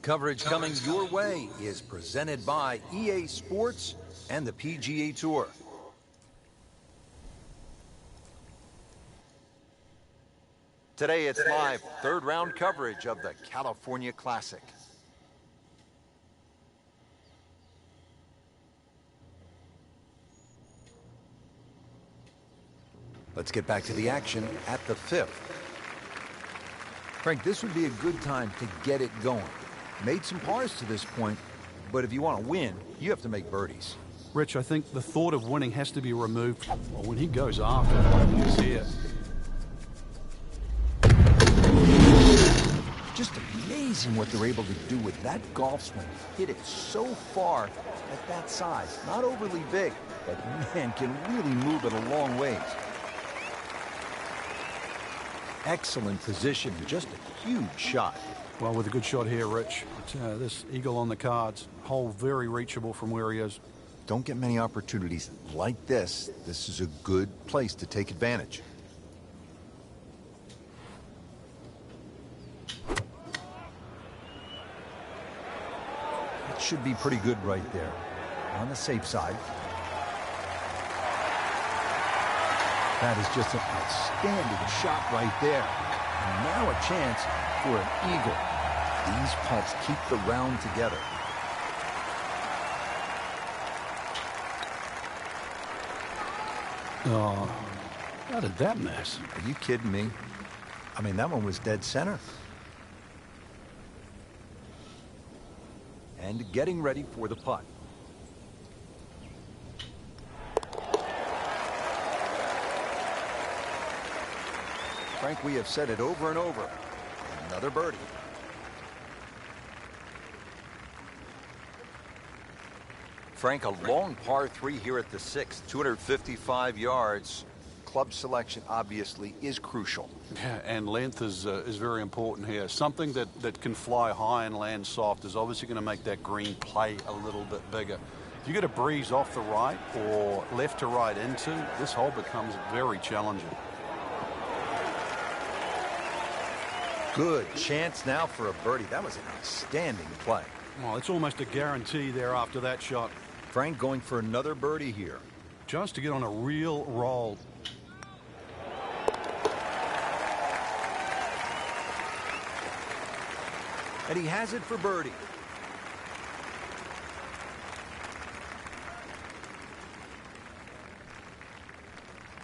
Coverage coming your way is presented by EA Sports and the PGA Tour. Today it's live third round coverage of the California Classic. Let's get back to the action at the fifth. Frank, this would be a good time to get it going. Made some pars to this point, but if you want to win, you have to make birdies. Rich, I think the thought of winning has to be removed when he goes after like he's here. Just amazing what they're able to do with that golf swing. Hit it so far at that size. Not overly big, but man, can really move it a long ways. Excellent position, just a huge shot. Well, with a good shot here, Rich. This eagle on the cards, hole very reachable from where he is. Don't get many opportunities like this. This is a good place to take advantage. It should be pretty good right there. On the safe side. That is just an outstanding shot right there. And now a chance for an eagle. These putts keep the round together. Oh, how did that miss? Are you kidding me? I mean, that one was dead center. And getting ready for the putt. Frank, we have said it over and over. Another birdie. Frank, a long par 3 here at the sixth, 255 yards. Club selection obviously is crucial. Yeah, and length is very important here. Something that can fly high and land soft is obviously going to make that green play a little bit bigger. If you get a breeze off the right or left to right into, this hole becomes very challenging. Good chance now for a birdie. That was an outstanding play. Well, it's almost a guarantee there after that shot. Frank going for another birdie here. Just to get on a real roll. And he has it for birdie.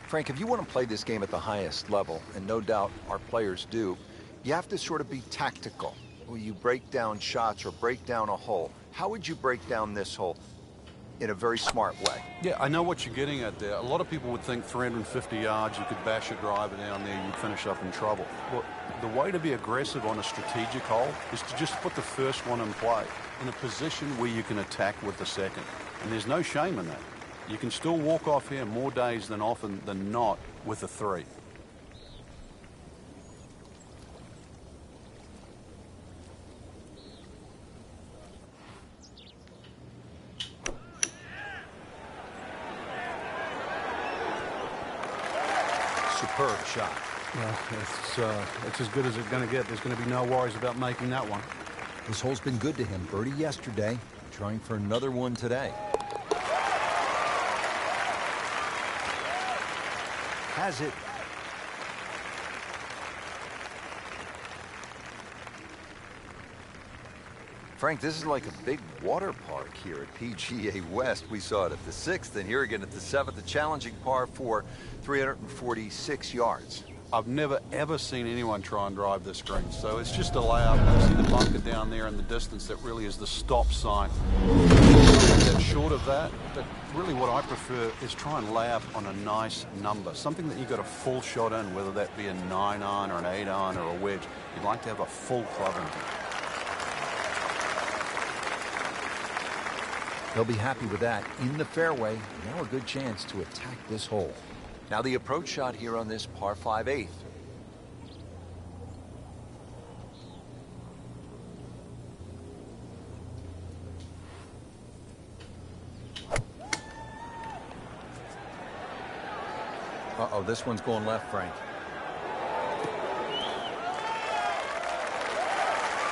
Frank, if you want to play this game at the highest level, and no doubt our players do, you have to sort of be tactical. Will you break down shots or break down a hole? How would you break down this hole in a very smart way? Yeah, I know what you're getting at there. A lot of people would think 350 yards, you could bash a driver down there, you'd finish up in trouble. Well, the way to be aggressive on a strategic hole is to just put the first one in play in a position where you can attack with the second. And there's no shame in that. You can still walk off here more days than often than not with a 3. Superb shot. Well, it's as good as it's going to get. There's going to be no worries about making that one. This hole's been good to him. Birdie yesterday, trying for another one today. Has it. Frank, this is like a big water park here at PGA West. We saw it at the 6th, and here again at the 7th, a challenging par 4, 346 yards. I've never, ever seen anyone try and drive this green, so it's just a layup. You see the bunker down there in the distance. That really is the stop sign. Something that's short of that, but really what I prefer is try and lay up on a nice number, something that you got a full shot in, whether that be a 9-iron or an 8-iron or a wedge. You'd like to have a full club in here. They'll be happy with that. In the fairway, now a good chance to attack this hole. Now the approach shot here on this par 5/8. Uh-oh, this one's going left, Frank.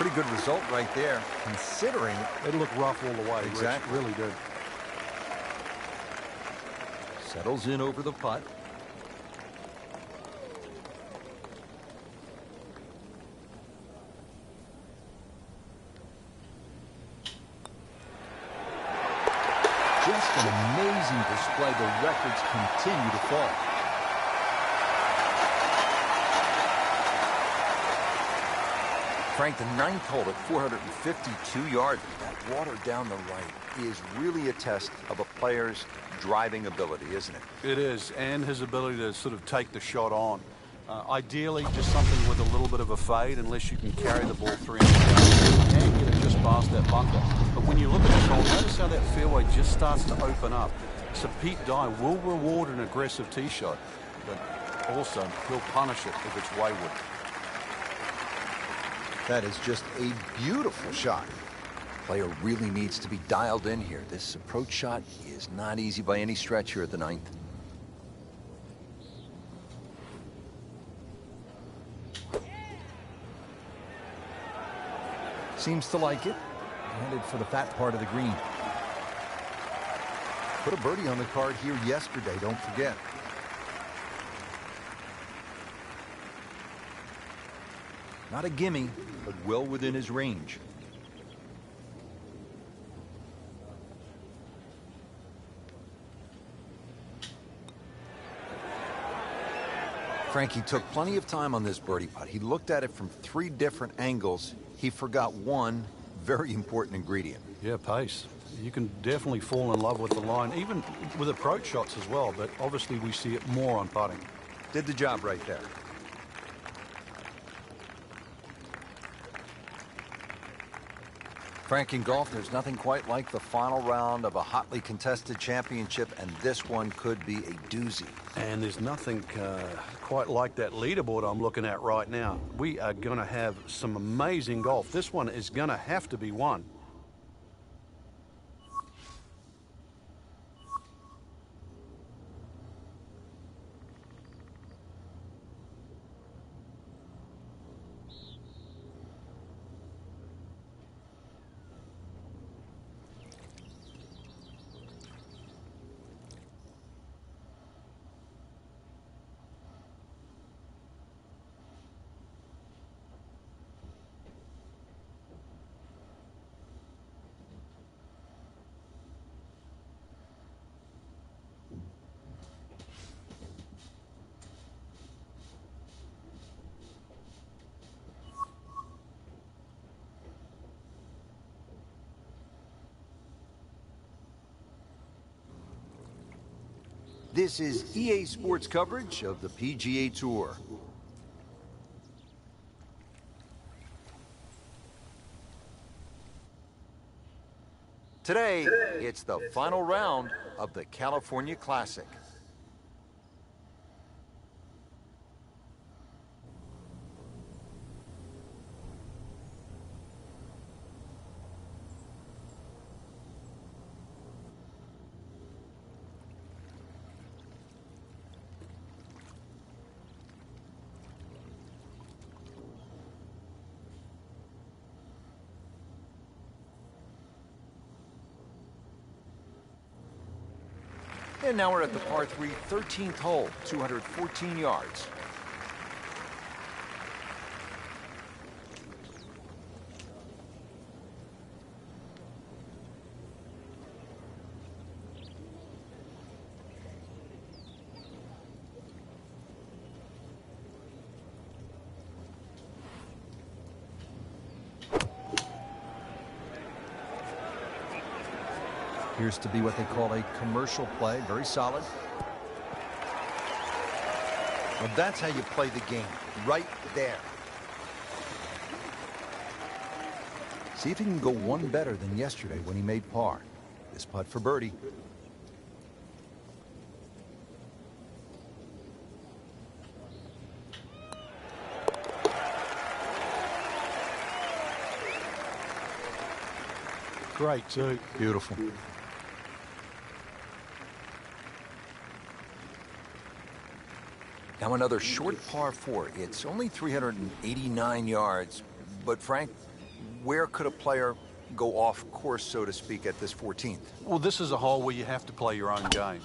Pretty good result right there, considering It looked rough all the way. Exactly. Rich, really did. Settles in over the putt. Just an amazing display. The records continue to fall. Frank, the ninth hole at 452 yards. That water down the right is really a test of a player's driving ability, isn't it? It is, and his ability to sort of take the shot on. Ideally, just something with a little bit of a fade, unless you can carry the ball 300 yards and get it just past that bunker. But when you look at this hole, notice how that fairway just starts to open up. So Pete Dye will reward an aggressive tee shot, but also he'll punish it if it's wayward. That is just a beautiful shot. Player really needs to be dialed in here. This approach shot is not easy by any stretch here at the ninth. Seems to like it. Headed for the fat part of the green. Put a birdie on the card here yesterday, don't forget. Not a gimme, but well within his range. Frankie took plenty of time on this birdie putt. He looked at it from 3 different angles. He forgot one very important ingredient. Yeah, pace. You can definitely fall in love with the line, even with approach shots as well, but obviously we see it more on putting. Did the job right there. Frank, in golf, there's nothing quite like the final round of a hotly contested championship, and this one could be a doozy. And there's nothing quite like that leaderboard I'm looking at right now. We are going to have some amazing golf. This one is going to have to be won. This is EA Sports coverage of the PGA Tour. Today, it's the final round of the California Classic. And now we're at the par 3 13th hole, 214 yards. Appears to be what they call a commercial play. Very solid. Well, that's how you play the game, right there. See if he can go one better than yesterday when he made par. This putt for birdie. Great, too. Beautiful. Now another short par 4. It's only 389 yards, but Frank, where could a player go off course, so to speak, at this 14th? Well, this is a hole where you have to play your own game.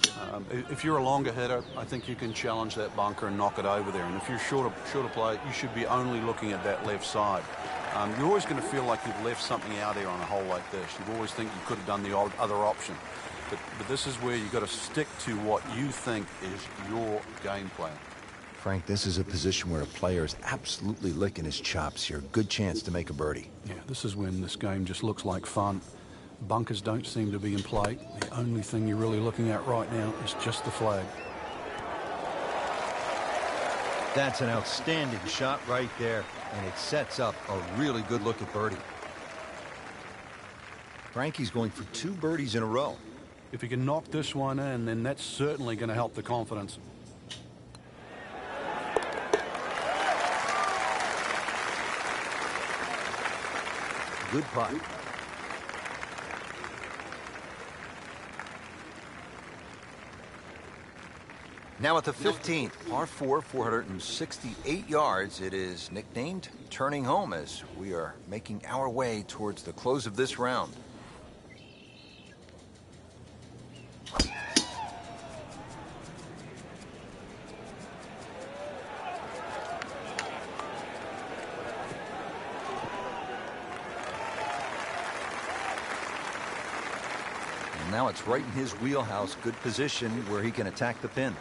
If you're a longer hitter, I think you can challenge that bunker and knock it over there. And if you're shorter player, you should be only looking at that left side. You're always going to feel like you've left something out there on a hole like this. You always think you could have done the other option. But this is where you've got to stick to what you think is your game plan. Frank, this is a position where a player is absolutely licking his chops here. Good chance to make a birdie. Yeah, this is when this game just looks like fun. Bunkers don't seem to be in play. The only thing you're really looking at right now is just the flag. That's an outstanding shot right there, and it sets up a really good look at birdie. Frankie's going for 2 birdies in a row. If he can knock this one in, then that's certainly going to help the confidence. Good putt. Now at the 15th, par 4, 468 yards. It is nicknamed Turning Home as we are making our way towards the close of this round. Now it's right in his wheelhouse. Good position where he can attack the pin.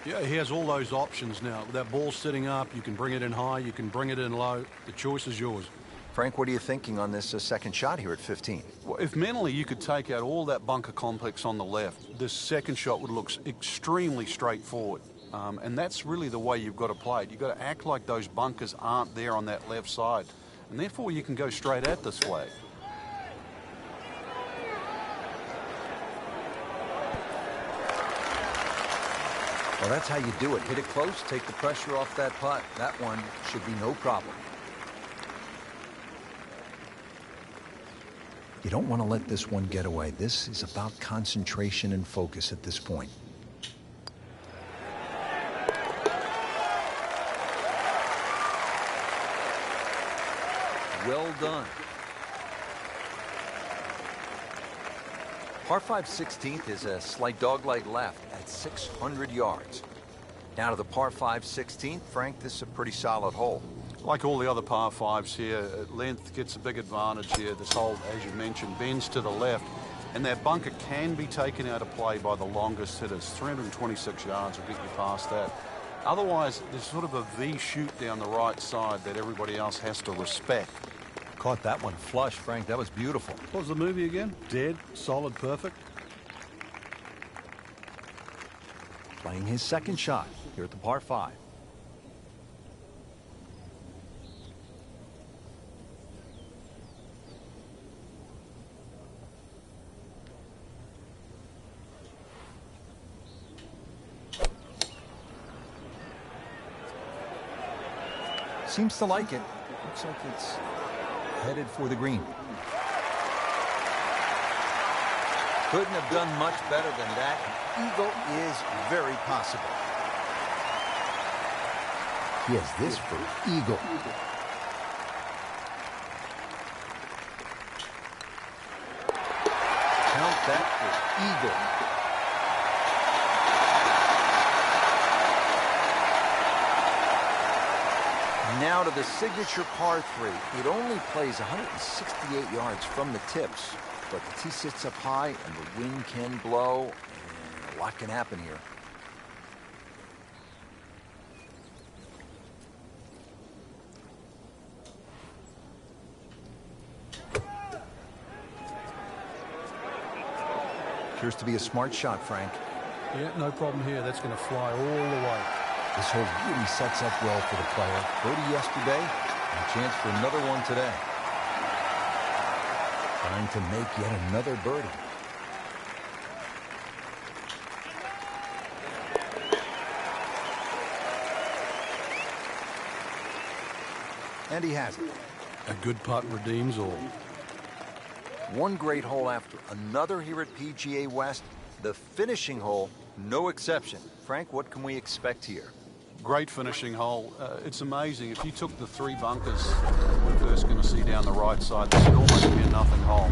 Yeah, he has all those options now. That ball's sitting up. You can bring it in high. You can bring it in low. The choice is yours. Frank, what are you thinking on this second shot here at 15? Well, if mentally you could take out all that bunker complex on the left, this second shot would look extremely straightforward. And that's really the way you've got to play it. You've got to act like those bunkers aren't there on that left side. And therefore you can go straight at this flag. Well, that's how you do it. Hit it close, take the pressure off that putt. That one should be no problem. You don't want to let this one get away. This is about concentration and focus at this point. Well done. Par 5 16th is a slight dogleg left at 600 yards. Now to the par 5 16th, Frank, this is a pretty solid hole. Like all the other par 5s here, length gets a big advantage here. This hole, as you mentioned, bends to the left, and that bunker can be taken out of play by the longest hitters. 326 yards will get you past that. Otherwise, there's sort of a V shoot down the right side that everybody else has to respect. Caught that one flush, Frank. That was beautiful. What was the movie again? Dead, solid, perfect. Playing his second shot here at the par 5. Seems to like it. Looks like it's headed for the green. Couldn't have done much better than that. An eagle is very possible. He has this for eagle. Count that for eagle. Now to the signature par 3. It only plays 168 yards from the tips, but the tee sits up high and the wind can blow, and a lot can happen here. Appears to be a smart shot, Frank. Yeah, no problem here. That's going to fly all the way. This hole really sets up well for the player. Birdie yesterday, and a chance for another one today. Trying to make yet another birdie. And he has it. A good putt redeems all. One great hole after another here at PGA West. The finishing hole, no exception. Frank, what can we expect here? Great finishing hole. It's amazing. If you took the 3 bunkers we're first going to see down the right side, this would almost be a nothing hole.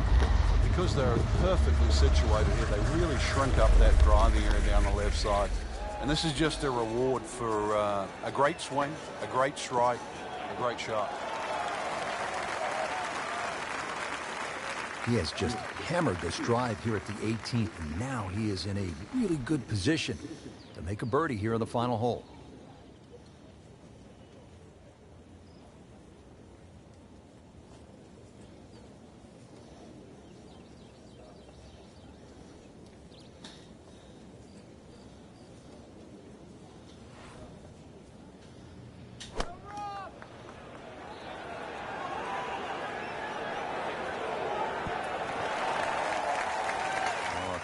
Because they're perfectly situated here, they really shrink up that driving area down the left side. And this is just a reward for a great swing, a great strike, a great shot. He has just hammered this drive here at the 18th, and now he is in a really good position to make a birdie here on the final hole.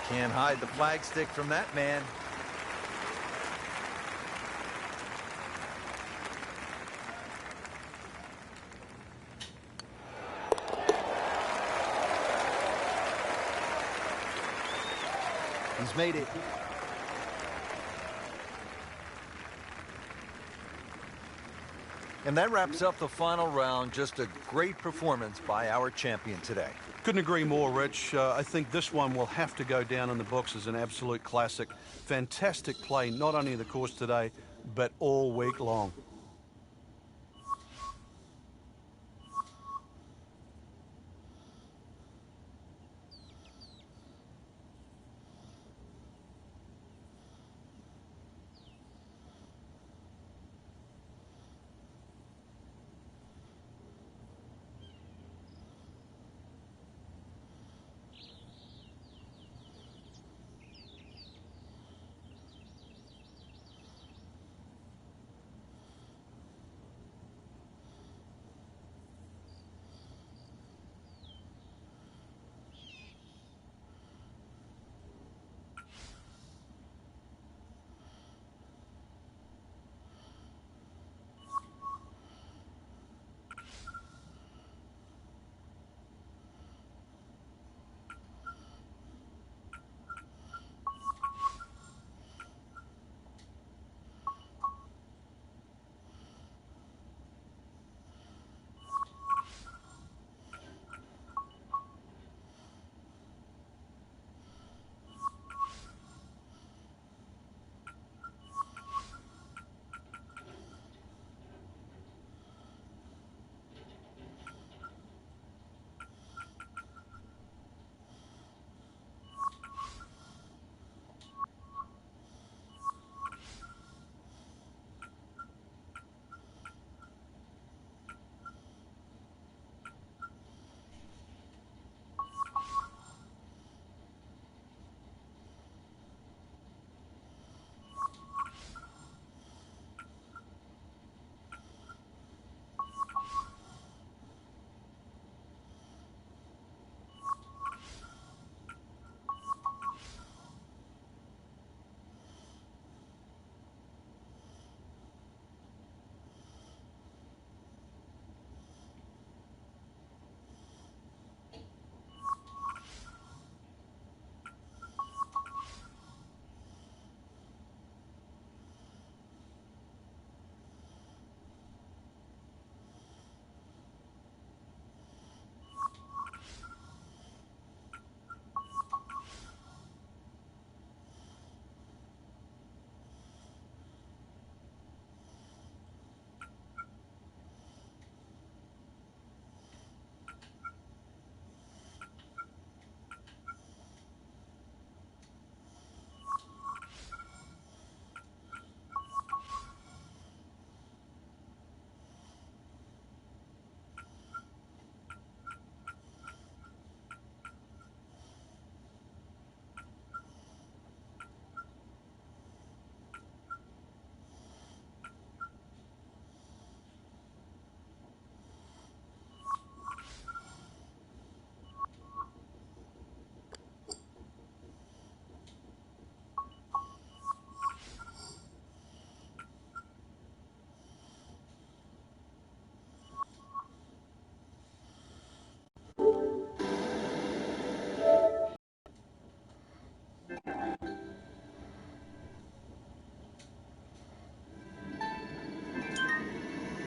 Can't hide the flagstick from that man. He's made it. And that wraps up the final round. Just a great performance by our champion today. Couldn't agree more, Rich. I think this one will have to go down in the books as an absolute classic. Fantastic play, not only in the course today, but all week long.